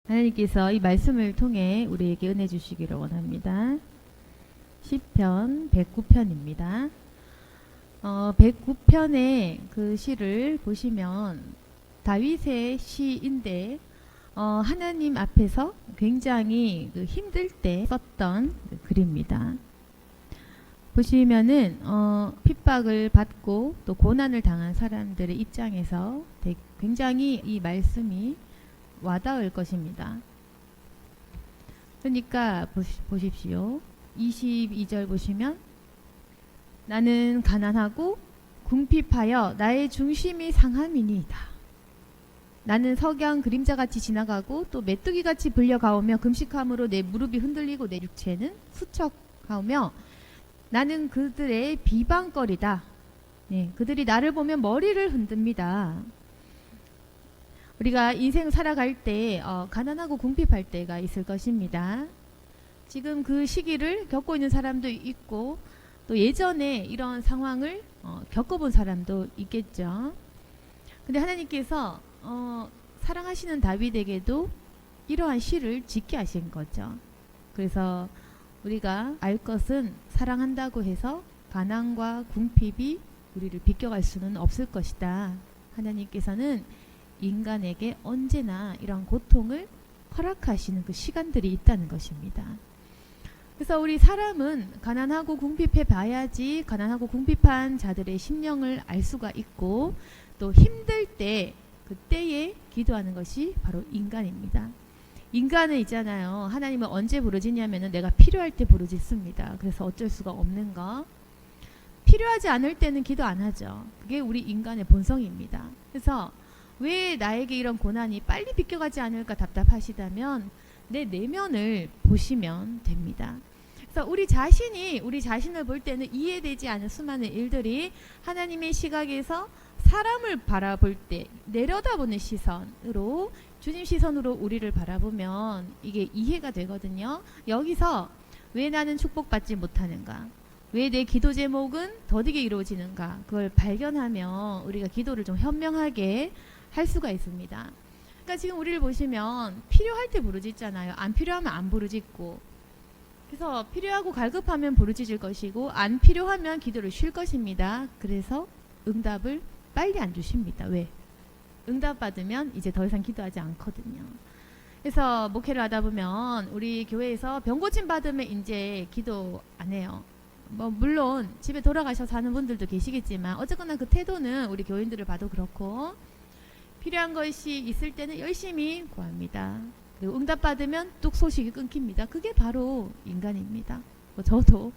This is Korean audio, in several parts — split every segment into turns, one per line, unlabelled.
하나님께서 이 말씀을 통해 우리에게 은혜 주시기를 원합니다. 시편 109편입니다. 109편의 그 시를 보시면 다윗의 시인데 하나님 앞에서 굉장히 힘들 때 썼던 글입니다. 보시면은 핍박을 받고 또 고난을 당한 사람들의 입장에서 굉장히 이 말씀이 와닿을 것입니다. 그러니까 보십시오. 22절 보시면 나는 가난하고 궁핍하여 나의 중심이 상함이니이다. 나는 석양 그림자같이 지나가고 또 메뚜기같이 불려가오며 금식함으로 내 무릎이 흔들리고 내 육체는 수척하오며 나는 그들의 비방거리다. 그들이 나를 보면 머리를 흔듭니다. 우리가 인생 살아갈 때 가난하고 궁핍할 때가 있을 것입니다. 지금 그 시기를 겪고 있는 사람도 있고 또 예전에 이런 상황을 겪어본 사람도 있겠죠. 근데 하나님께서 사랑하시는 다윗에게도 이러한 시를 짓게 하신 거죠. 그래서 우리가 알 것은 사랑한다고 해서 가난과 궁핍이 우리를 비껴갈 수는 없을 것이다. 하나님께서는 인간에게 언제나 이런 고통을 허락하시는 그 시간들이 있다는 것입니다. 그래서 우리 사람은 가난하고 궁핍해 봐야지 가난하고 궁핍한 자들의 심령을 알 수가 있고 또 힘들 때 그때에 기도하는 것이 바로 인간입니다. 인간은 있잖아요. 하나님은 언제 부르짖냐면은 내가 필요할 때 부르짖습니다. 그래서 어쩔 수가 없는 거. 필요하지 않을 때는 기도 안 하죠. 그게 우리 인간의 본성입니다. 그래서 왜 나에게 이런 고난이 빨리 비껴가지 않을까 답답하시다면 내 내면을 보시면 됩니다. 그래서 우리 자신을 볼 때는 이해되지 않은 수많은 일들이 하나님의 시각에서 사람을 바라볼 때 내려다보는 시선으로 주님 시선으로 우리를 바라보면 이게 이해가 되거든요. 여기서 왜 나는 축복받지 못하는가? 왜 내 기도 제목은 더디게 이루어지는가? 그걸 발견하면 우리가 기도를 좀 현명하게 할 수가 있습니다. 그러니까 지금 우리를 보시면 필요할 때 부르짖잖아요. 안 필요하면 안 부르짖고. 그래서 필요하고 갈급하면 부르짖을 것이고 안 필요하면 기도를 쉴 것입니다. 그래서 응답을 빨리 안 주십니다. 왜? 응답 받으면 이제 더 이상 기도하지 않거든요. 그래서 목회를 하다 보면 우리 교회에서 병고침 받으면 이제 기도 안 해요. 물론 집에 돌아가셔서 하는 분들도 계시겠지만 어쨌거나 그 태도는 우리 교인들을 봐도 그렇고 필요한 것이 있을 때는 열심히 구합니다. 그리고 응답 받으면 뚝 소식이 끊깁니다. 그게 바로 인간입니다. 저도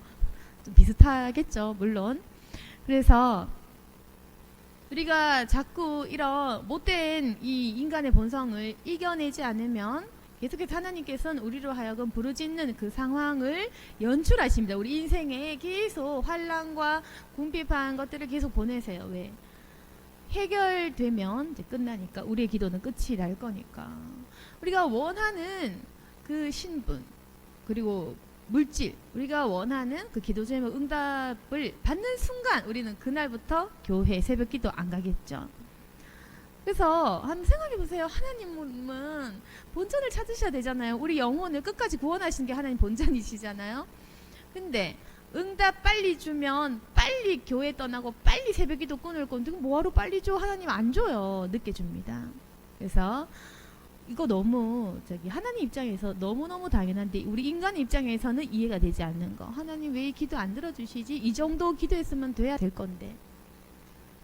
좀 비슷하겠죠, 물론. 그래서 우리가 자꾸 이런 못된 이 인간의 본성을 이겨내지 않으면 계속해서 하나님께서는 우리로 하여금 부르짖는 그 상황을 연출하십니다. 우리 인생에 계속 환난과 궁핍한 것들을 계속 보내세요. 왜? 해결되면 이제 끝나니까 우리의 기도는 끝이 날 거니까 우리가 원하는 그 신분 그리고 물질 우리가 원하는 그 기도 제목 응답을 받는 순간 우리는 그날부터 교회 새벽 기도 안 가겠죠. 그래서 한번 생각해 보세요. 하나님은 본전을 찾으셔야 되잖아요. 우리 영혼을 끝까지 구원하시는 게 하나님 본전이시잖아요. 근데 응답 빨리 주면 빨리 교회 떠나고 빨리 새벽 기도 끊을 건데 뭐하러 빨리 줘? 하나님 안 줘요. 늦게 줍니다. 그래서 이거 너무 하나님 입장에서 너무너무 당연한데 우리 인간 입장에서는 이해가 되지 않는 거. 하나님 왜 기도 안 들어주시지? 이 정도 기도했으면 돼야 될 건데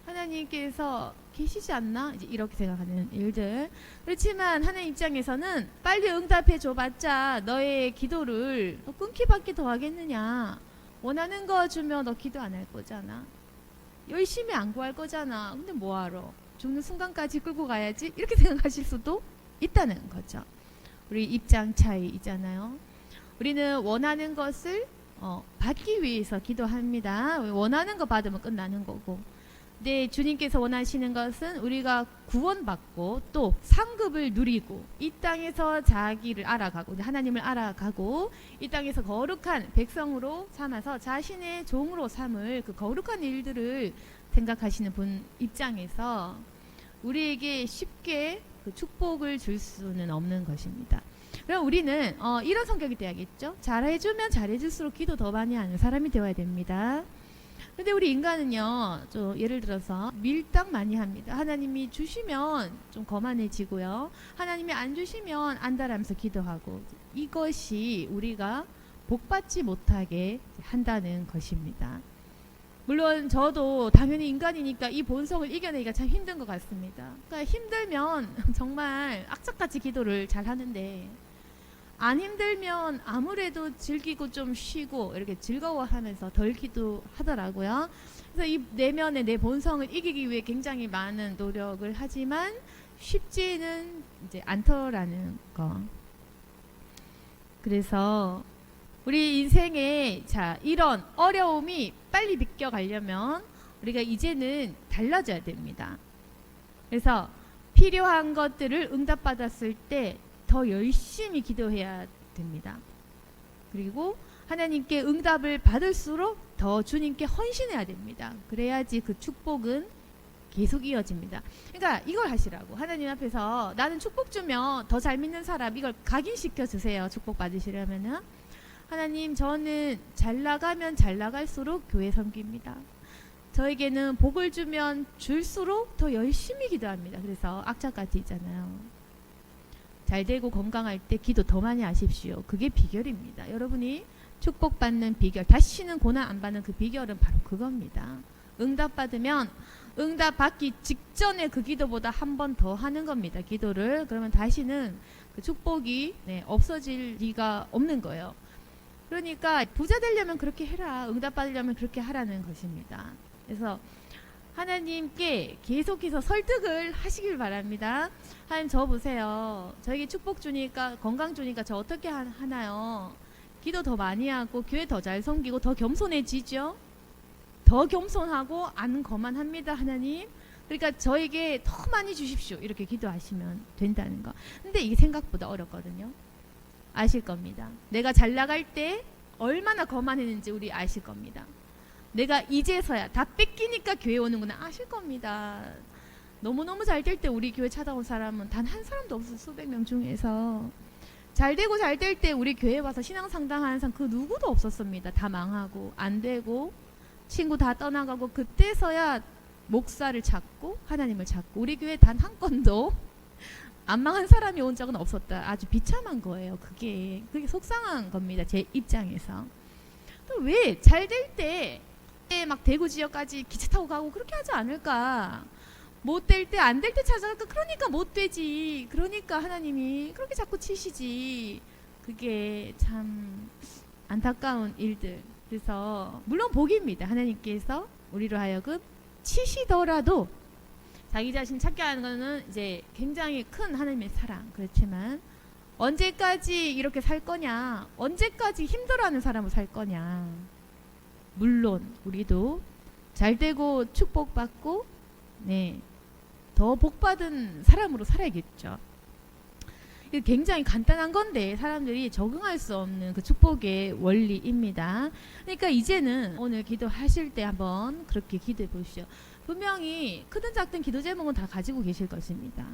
하나님께서 계시지 않나? 이제 이렇게 생각하는 일들. 그렇지만 하나님 입장에서는 빨리 응답해 줘봤자 너의 기도를 끊기밖에 더 하겠느냐. 원하는 거 주면 너 기도 안 할 거잖아. 열심히 안 구할 거잖아. 근데 뭐하러? 죽는 순간까지 끌고 가야지. 이렇게 생각하실 수도 있다는 거죠. 우리 입장 차이 있잖아요. 우리는 원하는 것을 받기 위해서 기도합니다. 원하는 거 받으면 끝나는 거고. 네, 주님께서 원하시는 것은 우리가 구원받고 또 상급을 누리고 이 땅에서 자기를 알아가고 하나님을 알아가고 이 땅에서 거룩한 백성으로 삼아서 자신의 종으로 삼을 그 거룩한 일들을 생각하시는 분 입장에서 우리에게 쉽게 그 축복을 줄 수는 없는 것입니다. 그럼 우리는 이런 성격이 돼야겠죠. 잘해주면 잘해줄수록 기도 더 많이 하는 사람이 되어야 됩니다. 근데 우리 인간은요, 좀 예를 들어서 밀당 많이 합니다. 하나님이 주시면 좀 거만해지고요. 하나님이 안 주시면 안달하면서 기도하고, 이것이 우리가 복받지 못하게 한다는 것입니다. 물론 저도 당연히 인간이니까 이 본성을 이겨내기가 참 힘든 것 같습니다. 그러니까 힘들면 정말 악착같이 기도를 잘 하는데, 안 힘들면 아무래도 즐기고 좀 쉬고 이렇게 즐거워하면서 덜 기도하더라고요. 그래서 이 내면의 내 본성을 이기기 위해 굉장히 많은 노력을 하지만 쉽지는 이제 않더라는 거. 그래서 우리 인생에 이런 어려움이 빨리 비껴가려면 우리가 이제는 달라져야 됩니다. 그래서 필요한 것들을 응답받았을 때 더 열심히 기도해야 됩니다. 그리고 하나님께 응답을 받을수록 더 주님께 헌신해야 됩니다. 그래야지 그 축복은 계속 이어집니다. 그러니까 이걸 하시라고. 하나님 앞에서 나는 축복 주면 더 잘 믿는 사람, 이걸 각인시켜 주세요. 축복 받으시려면은. 하나님, 저는 잘 나가면 잘 나갈수록 교회 섬깁니다. 저에게는 복을 주면 줄수록 더 열심히 기도합니다. 그래서 악착같이 있잖아요. 잘 되고 건강할 때 기도 더 많이 하십시오. 그게 비결입니다. 여러분이 축복받는 비결, 다시는 고난 안 받는 그 비결은 바로 그겁니다. 응답 받으면 응답 받기 직전에 그 기도보다 한 번 더 하는 겁니다. 기도를. 그러면 다시는 그 축복이 없어질 리가 없는 거예요. 그러니까 부자 되려면 그렇게 해라. 응답 받으려면 그렇게 하라는 것입니다. 그래서 하나님께 계속해서 설득을 하시길 바랍니다. 하나님, 저 보세요. 저에게 축복 주니까, 건강 주니까 저 어떻게 하나요? 기도 더 많이 하고 교회 더 잘 섬기고 더 겸손해지죠. 더 겸손하고 안 거만합니다. 하나님, 그러니까 저에게 더 많이 주십시오. 이렇게 기도하시면 된다는 거. 근데 이게 생각보다 어렵거든요. 아실 겁니다. 내가 잘 나갈 때 얼마나 거만했는지 우리 아실 겁니다. 내가 이제서야 다 뺏기니까 교회 오는구나 아실 겁니다. 너무너무 잘 될 때 우리 교회 찾아온 사람은 단 한 사람도 없어요. 수백 명 중에서. 잘 되고 잘 될 때 우리 교회 와서 신앙 상담하는 사람 그 누구도 없었습니다. 다 망하고 안 되고 친구 다 떠나가고, 그때서야 목사를 찾고 하나님을 찾고, 우리 교회 단 한 건도 안 망한 사람이 온 적은 없었다. 아주 비참한 거예요. 그게 속상한 겁니다. 제 입장에서. 또 왜 잘 될 때 막 대구 지역까지 기차 타고 가고 그렇게 하지 않을까? 못 될 때, 안 될 때 찾아갈까? 그러니까 못 되지. 그러니까 하나님이 그렇게 자꾸 치시지. 그게 참 안타까운 일들. 그래서 물론 복입니다. 하나님께서 우리로 하여금 치시더라도 자기 자신 찾게 하는 것은 이제 굉장히 큰 하나님의 사랑. 그렇지만 언제까지 이렇게 살 거냐? 언제까지 힘들어하는 사람으로 살 거냐? 물론 우리도 잘 되고 축복받고 더 복받은 사람으로 살아야겠죠. 이게 굉장히 간단한 건데 사람들이 적응할 수 없는 그 축복의 원리입니다. 그러니까 이제는 오늘 기도하실 때 한번 그렇게 기도해 보십시오. 분명히 크든 작든 기도 제목은 다 가지고 계실 것입니다.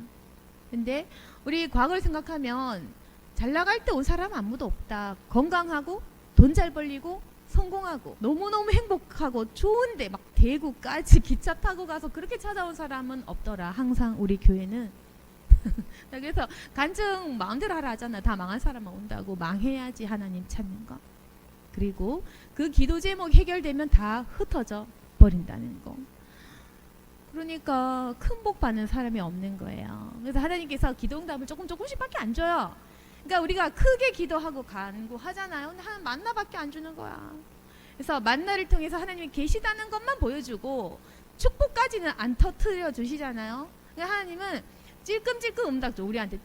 근데 우리 과거를 생각하면 잘 나갈 때 온 사람 아무도 없다. 건강하고 돈 잘 벌리고 성공하고 너무너무 행복하고 좋은데 막 대구까지 기차 타고 가서 그렇게 찾아온 사람은 없더라. 항상 우리 교회는. 그래서 간증 마음대로 하라 하잖아. 다 망한 사람만 온다고. 망해야지 하나님 찾는 거. 그리고 그 기도 제목 해결되면 다 흩어져 버린다는 거. 그러니까 큰 복 받는 사람이 없는 거예요. 그래서 하나님께서 기도응답을 조금씩밖에 안 줘요. 그러니까 우리가 크게 기도하고 간구하잖아요. 근데 하나님 만나밖에 안 주는 거야. 그래서 만나를 통해서 하나님이 계시다는 것만 보여주고 축복까지는 안 터트려 주시잖아요. 그러니까 하나님은 찔끔찔끔 응답 줘. 우리한테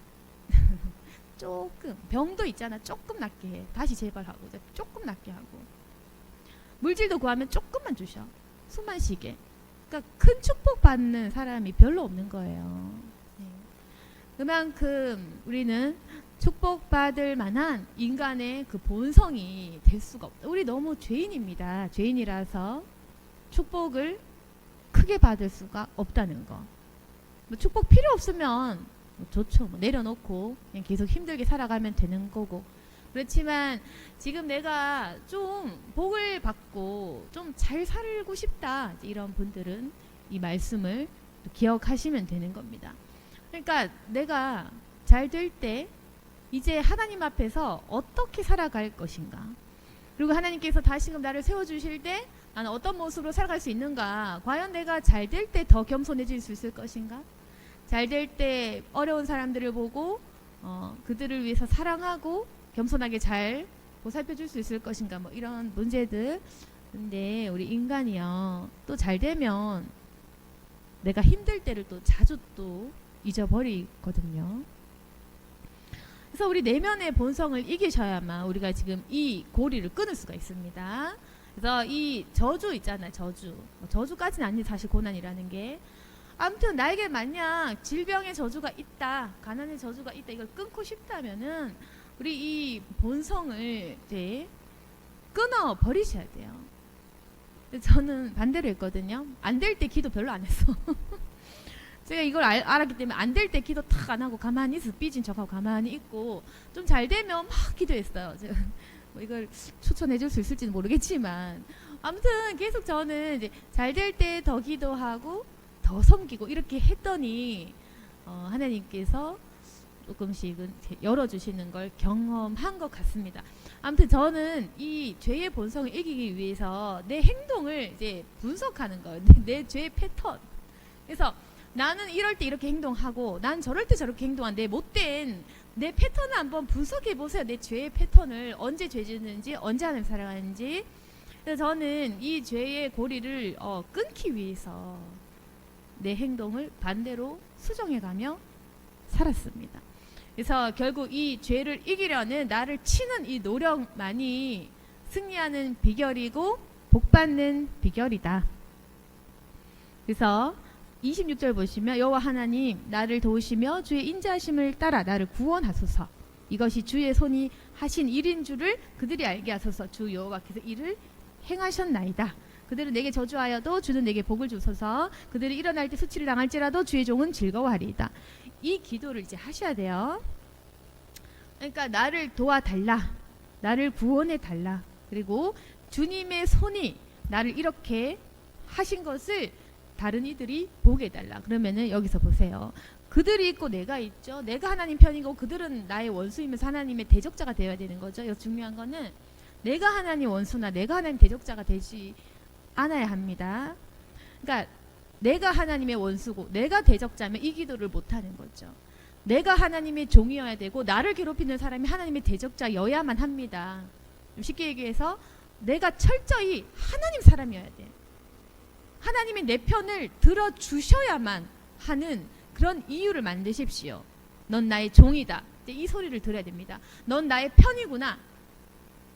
조금 병도 있잖아. 조금 낫게 해. 다시 재발하고 조금 낫게 하고, 물질도 구하면 조금만 주셔. 숨만 쉬게. 그러니까 큰 축복 받는 사람이 별로 없는 거예요. 그만큼 우리는 축복받을 만한 인간의 그 본성이 될 수가 없다. 우리 너무 죄인입니다. 죄인이라서 축복을 크게 받을 수가 없다는 거. 뭐 축복 필요 없으면 뭐 좋죠. 뭐 내려놓고 그냥 계속 힘들게 살아가면 되는 거고. 그렇지만 지금 내가 좀 복을 받고 좀 잘 살고 싶다, 이런 분들은 이 말씀을 기억하시면 되는 겁니다. 그러니까 내가 잘 될 때 이제 하나님 앞에서 어떻게 살아갈 것인가, 그리고 하나님께서 다시금 나를 세워주실 때 나는 어떤 모습으로 살아갈 수 있는가, 과연 내가 잘 될 때 더 겸손해질 수 있을 것인가, 잘 될 때 어려운 사람들을 보고 그들을 위해서 사랑하고 겸손하게 잘 보살펴줄 수 있을 것인가, 뭐 이런 문제들. 근데 우리 인간이요, 또 잘 되면 내가 힘들 때를 또 자주 또 잊어버리거든요. 그래서 우리 내면의 본성을 이기셔야만 우리가 지금 이 고리를 끊을 수가 있습니다. 그래서 이 저주 있잖아요. 저주까지는 아닌데 사실 고난이라는 게, 아무튼 나에게 만약 질병의 저주가 있다, 가난의 저주가 있다, 이걸 끊고 싶다면은 우리 이 본성을 이제 끊어 버리셔야 돼요. 저는 반대로 했거든요. 안 될 때 기도 별로 안 했어. 제가 이걸 알았기 때문에 안 될 때 기도 탁 안 하고 가만히 있어, 삐진 척하고 가만히 있고, 좀 잘 되면 막 기도했어요. 제가 뭐 이걸 추천해 줄 수 있을지는 모르겠지만, 아무튼 계속 저는 이제 잘 될 때 더 기도하고 더 섬기고 이렇게 했더니 하나님께서 조금씩은 열어주시는 걸 경험한 것 같습니다. 아무튼 저는 이 죄의 본성을 이기기 위해서 내 행동을 이제 분석하는 거예요. 내 죄의 패턴. 그래서 나는 이럴 때 이렇게 행동하고 난 저럴 때 저렇게 행동한 내 못된 내 패턴을 한번 분석해 보세요. 내 죄의 패턴을 언제 죄 짓는지, 언제 하나님 사랑하는지. 그래서 저는 이 죄의 고리를 끊기 위해서 내 행동을 반대로 수정해가며 살았습니다. 그래서 결국 이 죄를 이기려는 나를 치는 이 노력만이 승리하는 비결이고 복받는 비결이다. 그래서 26절 보시면 여호와 하나님 나를 도우시며 주의 인자하심을 따라 나를 구원하소서. 이것이 주의 손이 하신 일인 줄을 그들이 알게 하소서. 주 여호와께서 이를 행하셨나이다. 그들은 내게 저주하여도 주는 내게 복을 주소서. 그들이 일어날 때 수치를 당할지라도 주의 종은 즐거워하리이다. 이 기도를 이제 하셔야 돼요. 그러니까 나를 도와달라, 나를 구원해달라, 그리고 주님의 손이 나를 이렇게 하신 것을 다른 이들이 보게 해달라. 그러면은 여기서 보세요. 그들이 있고 내가 있죠. 내가 하나님 편이고 그들은 나의 원수이면서 하나님의 대적자가 되어야 되는 거죠. 여기서 중요한 거는 내가 하나님 원수나 내가 하나님 대적자가 되지 않아야 합니다. 그러니까 내가 하나님의 원수고 내가 대적자면 이 기도를 못하는 거죠. 내가 하나님의 종이어야 되고 나를 괴롭히는 사람이 하나님의 대적자여야만 합니다. 쉽게 얘기해서 내가 철저히 하나님 사람이어야 돼. 하나님이 내 편을 들어주셔야만 하는 그런 이유를 만드십시오. 넌 나의 종이다. 이 소리를 들어야 됩니다. 넌 나의 편이구나.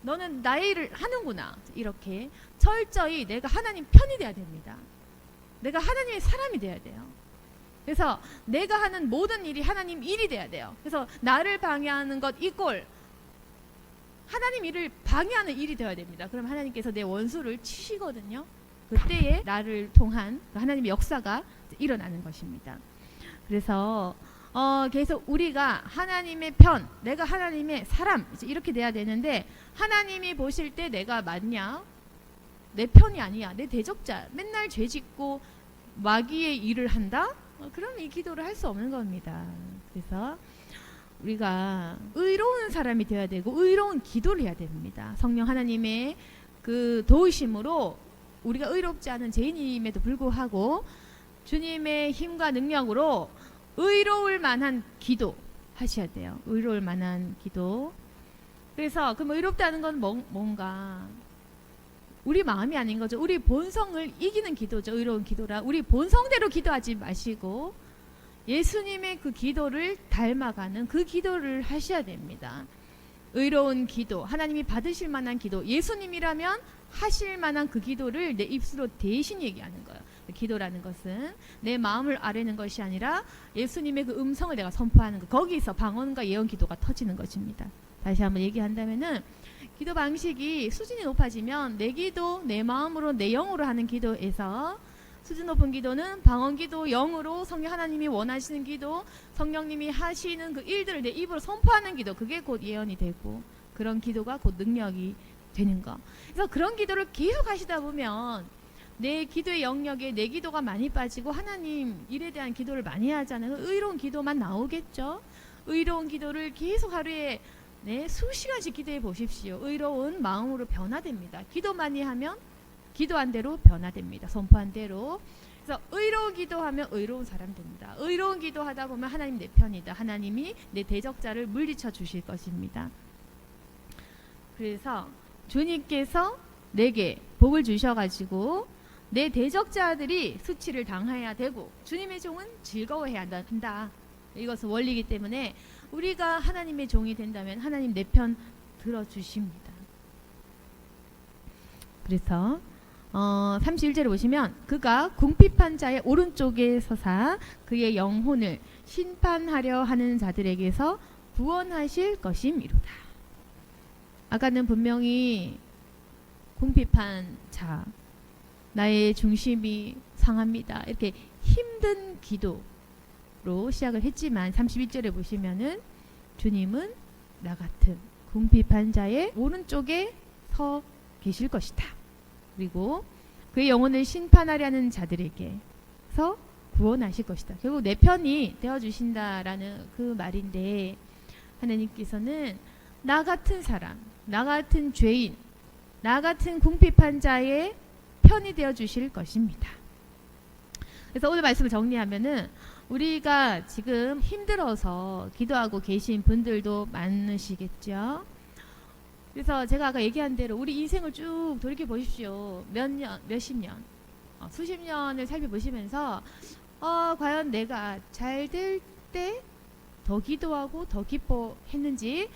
너는 나의 일을 하는구나. 이렇게 철저히 내가 하나님 편이 돼야 됩니다. 내가 하나님의 사람이 돼야 돼요. 그래서 내가 하는 모든 일이 하나님 일이 돼야 돼요. 그래서 나를 방해하는 것 이꼴 하나님 일을 방해하는 일이 되어야 됩니다. 그럼 하나님께서 내 원수를 치시거든요. 그때에 나를 통한 하나님의 역사가 일어나는 것입니다. 그래서 계속 우리가 하나님의 편, 내가 하나님의 사람 이렇게 돼야 되는데, 하나님이 보실 때 내가 맞냐? 내 편이 아니야. 내 대적자. 맨날 죄 짓고 마귀의 일을 한다? 그럼 이 기도를 할 수 없는 겁니다. 그래서 우리가 의로운 사람이 되어야 되고 의로운 기도를 해야 됩니다. 성령 하나님의 그 도우심으로 우리가 의롭지 않은 죄인임에도 불구하고 주님의 힘과 능력으로 의로울 만한 기도 하셔야 돼요. 의로울 만한 기도. 그래서 그럼 의롭다는 건 뭔가 우리 마음이 아닌 거죠. 우리 본성을 이기는 기도죠. 의로운 기도라. 우리 본성대로 기도하지 마시고 예수님의 그 기도를 닮아가는 그 기도를 하셔야 됩니다. 의로운 기도, 하나님이 받으실 만한 기도, 예수님이라면 하실 만한 그 기도를 내 입술로 대신 얘기하는 거예요. 기도라는 것은 내 마음을 아뢰는 것이 아니라 예수님의 그 음성을 내가 선포하는 것, 거기서 방언과 예언 기도가 터지는 것입니다. 다시 한번 얘기한다면은 기도 방식이 수준이 높아지면 내 기도, 내 마음으로, 내 영으로 하는 기도에서 수준 높은 기도는 방언기도, 영으로 성령 하나님이 원하시는 기도, 성령님이 하시는 그 일들을 내 입으로 선포하는 기도, 그게 곧 예언이 되고 그런 기도가 곧 능력이 되는 거. 그래서 그런 기도를 계속 하시다 보면 내 기도의 영역에 내 기도가 많이 빠지고 하나님 일에 대한 기도를 많이 하잖아요. 의로운 기도만 나오겠죠. 의로운 기도를 계속 하루에 수시간씩 기도해 보십시오. 의로운 마음으로 변화됩니다. 기도 많이 하면 기도한 대로 변화됩니다. 선포한 대로. 그래서 의로운 기도하면 의로운 사람 됩니다. 의로운 기도하다 보면 하나님 내 편이다. 하나님이 내 대적자를 물리쳐 주실 것입니다. 그래서 주님께서 내게 복을 주셔가지고 내 대적자들이 수치를 당해야 되고 주님의 종은 즐거워해야 한다. 이것은 원리이기 때문에 우리가 하나님의 종이 된다면 하나님 내 편 들어주십니다. 그래서 31절에 보시면 그가 궁핍한 자의 오른쪽에 서사 그의 영혼을 심판하려 하는 자들에게서 구원하실 것임이로다. 아까는 분명히 궁핍한 자, 나의 중심이 상합니다. 이렇게 힘든 기도로 시작을 했지만 31절에 보시면은 주님은 나 같은 궁핍한 자의 오른쪽에 서 계실 것이다. 그리고 그의 영혼을 심판하려는 자들에게서 구원하실 것이다. 결국 내 편이 되어주신다라는 그 말인데 하나님께서는 나 같은 사람, 나 같은 죄인, 나 같은 궁핍한 자의 편이 되어주실 것입니다. 그래서 오늘 말씀을 정리하면은 우리가 지금 힘들어서 기도하고 계신 분들도 많으시겠죠. 그래서 제가 아까 얘기한 대로 우리 인생을 쭉 돌이켜 보십시오. 몇십 년, 수십 년을 살펴보시면서 과연 내가 잘 될 때 더 기도하고 더 기뻐했는지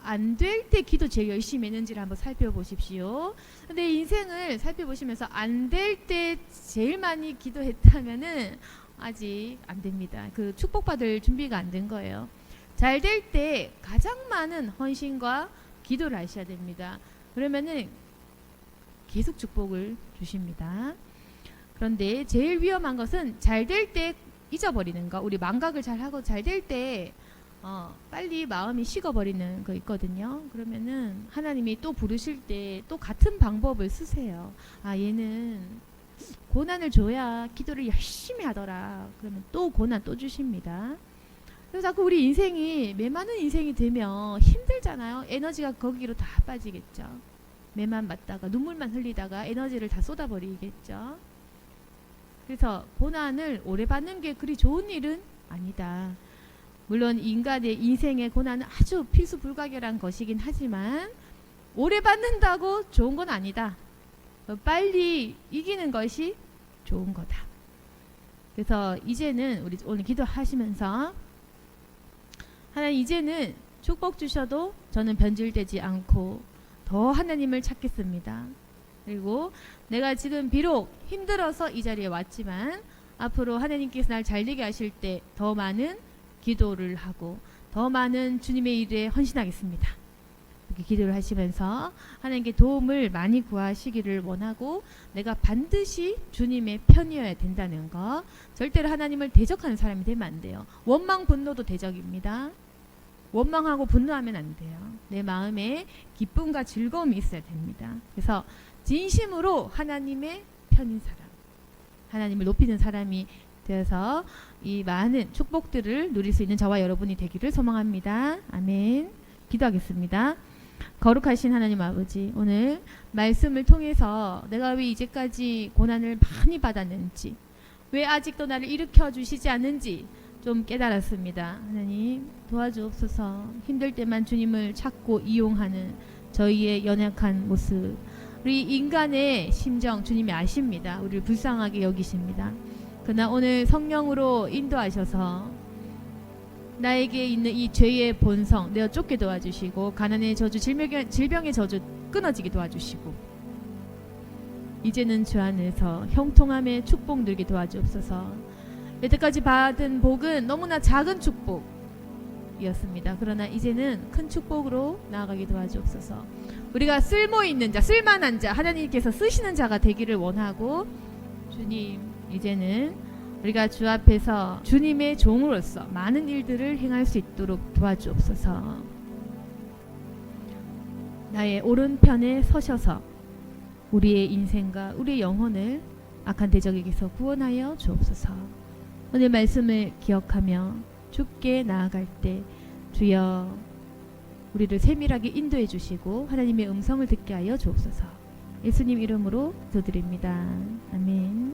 안 될 때 기도 제일 열심히 했는지를 한번 살펴보십시오. 근데 인생을 살펴보시면서 안 될 때 제일 많이 기도했다면은 아직 안 됩니다. 그 축복받을 준비가 안 된 거예요. 잘 될 때 가장 많은 헌신과 기도를 하셔야 됩니다. 그러면은 계속 축복을 주십니다. 그런데 제일 위험한 것은 잘 될 때 잊어버리는 거. 우리 망각을 잘 하고 잘 될 때 빨리 마음이 식어버리는 거 있거든요. 그러면은 하나님이 또 부르실 때 또 같은 방법을 쓰세요. 얘는 고난을 줘야 기도를 열심히 하더라. 그러면 또 고난 또 주십니다. 그래서 자꾸 우리 인생이 메마른 인생이 되면 힘들잖아요. 에너지가 거기로 다 빠지겠죠. 매만 맞다가 눈물만 흘리다가 에너지를 다 쏟아버리겠죠. 그래서 고난을 오래 받는 게 그리 좋은 일은 아니다. 물론 인간의 인생의 고난은 아주 필수 불가결한 것이긴 하지만 오래 받는다고 좋은 건 아니다. 빨리 이기는 것이 좋은 거다. 그래서 이제는 우리 오늘 기도하시면서 하나님 이제는 축복 주셔도 저는 변질되지 않고 더 하나님을 찾겠습니다. 그리고 내가 지금 비록 힘들어서 이 자리에 왔지만 앞으로 하나님께서 날 잘되게 하실 때 더 많은 기도를 하고 더 많은 주님의 일에 헌신하겠습니다. 이렇게 기도를 하시면서 하나님께 도움을 많이 구하시기를 원하고 내가 반드시 주님의 편이어야 된다는 거. 절대로 하나님을 대적하는 사람이 되면 안 돼요. 원망 분노도 대적입니다. 원망하고 분노하면 안 돼요. 내 마음에 기쁨과 즐거움이 있어야 됩니다. 그래서 진심으로 하나님의 편인 사람, 하나님을 높이는 사람이 되어서 이 많은 축복들을 누릴 수 있는 저와 여러분이 되기를 소망합니다. 아멘. 기도하겠습니다. 거룩하신 하나님 아버지, 오늘 말씀을 통해서 내가 왜 이제까지 고난을 많이 받았는지, 왜 아직도 나를 일으켜 주시지 않는지 좀 깨달았습니다. 하나님 도와주옵소서. 힘들 때만 주님을 찾고 이용하는 저희의 연약한 모습, 우리 인간의 심정 주님이 아십니다. 우리를 불쌍하게 여기십니다. 그러나 오늘 성령으로 인도하셔서 나에게 있는 이 죄의 본성 내어 쫓게 도와주시고 가난의 저주, 질병의 저주 끊어지게 도와주시고 이제는 주 안에서 형통함의 축복 누리게 도와주옵소서. 여태까지 받은 복은 너무나 작은 축복이었습니다. 그러나 이제는 큰 축복으로 나아가게 도와주옵소서. 우리가 쓸모 있는 자, 쓸만한 자, 하나님께서 쓰시는 자가 되기를 원하고 주님 이제는 우리가 주 앞에서 주님의 종으로서 많은 일들을 행할 수 있도록 도와주옵소서. 나의 오른편에 서셔서 우리의 인생과 우리의 영혼을 악한 대적에게서 구원하여 주옵소서. 오늘 말씀을 기억하며 주께 나아갈 때 주여 우리를 세밀하게 인도해 주시고 하나님의 음성을 듣게 하여 주옵소서. 예수님 이름으로 기도드립니다. 아멘.